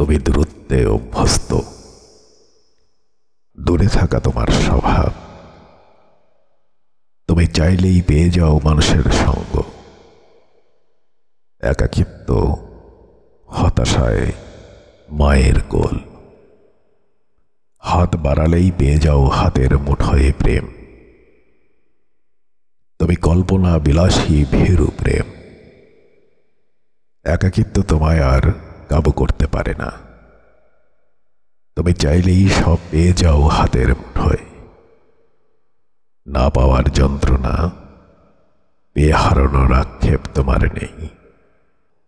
তুমি দূরত্বে অভ্যস্ত, দূরে থাকা তোমার স্বভাব। তুমি চাইলেই পেয়ে যাও মানুষের সঙ্গ। একাকিত্ব, হতাশায় মায়ের কোল। হাত বাড়ালেই পেয়ে যাও হাতের মুঠোয় প্রেম। তুমি কল্পনা বিলাসী ভীরু প্রেম। একাকিত্ব তোমায় আর কাবু করতে পারে না। তুমি চাইলেই সব পেয়ে যাও হাতের মুঠোয়। না পাওয়ার যন্ত্রণা, পেয়ে হারানোর আক্ষেপ তোমার নেই।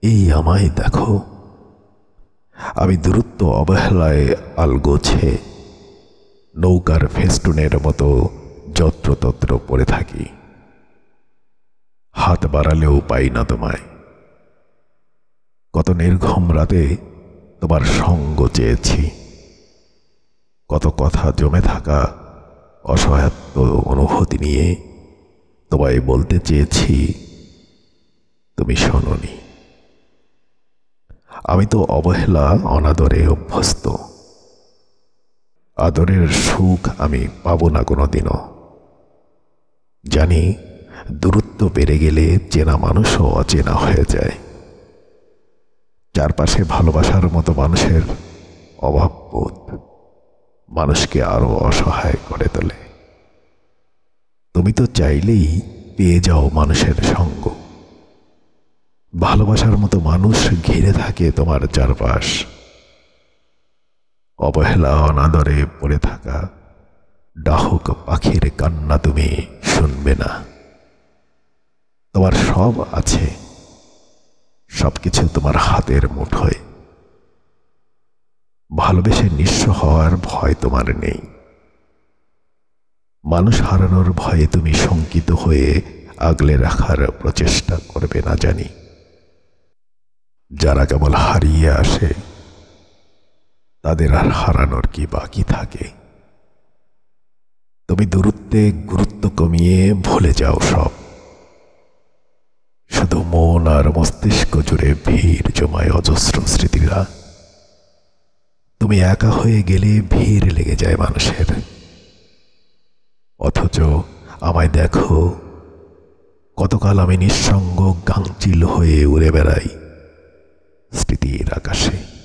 এই আমায় দেখো, আমি দূরত্ব অবহেলায় আলগোছে নৌকার ফেস্টুনের মতো যত্রতত্র পড়ে থাকি। হাত বাড়ালেও পাই না তোমায়। কত নির্ঘুম রাতে তোমার সঙ্গ চেয়েছি, কত কথা জমে থাকা অসহায়ত্ব অনুভূতি নিয়ে তোমায় বলতে চেয়েছি, তুমি শোনোনি। আমি তো অবহেলা অনাদরে অভ্যস্ত। আদরের সুখ আমি পাব না কোনোদিনও। জানি দূরত্ব বেড়ে গেলে চেনা মানুষও অচেনা হয়ে যায়। চারপাশে ভালোবাসার মতো মানুষের অভাববোধ মানুষকে আরো অসহায় করে তোলে। তুমি তো চাইলেই পেয়ে যাও মানুষের সঙ্গ। ভালোবাসার মতো মানুষ ঘিরে থাকে তোমার চারপাশ। অবহেলা অনাদরে পড়ে থাকা ডাহুক পাখির কান্না তুমি শুনবে না। তোমার সব আছে, সবকিছু তোমার হাতের মুঠোয়। ভালোবেসে নিঃস্ব হওয়ার ভয় তোমার নেই। মানুষ হারানোর ভয়ে তুমি শঙ্কিত হয়ে আগলে রাখার প্রচেষ্টা করবে না জানি। যারা কেবল হারিয়ে আসে তাদের আর হারানোর কি বাকি থাকে? তুমি দূরত্বে গুরুত্ব কমিয়ে ভুলে যাও সব। শুধু মন আর মস্তিষ্ক জুড়ে ভিড় জমায় অজস্র স্মৃতিরা। তুমি একা হয়ে গেলে ভিড় লেগে যায় মানুষের। অথচ আমায় দেখো, কতকাল আমি নিঃসঙ্গ গাংচিল হয়ে উড়ে বেড়াই স্মৃতির আকাশে।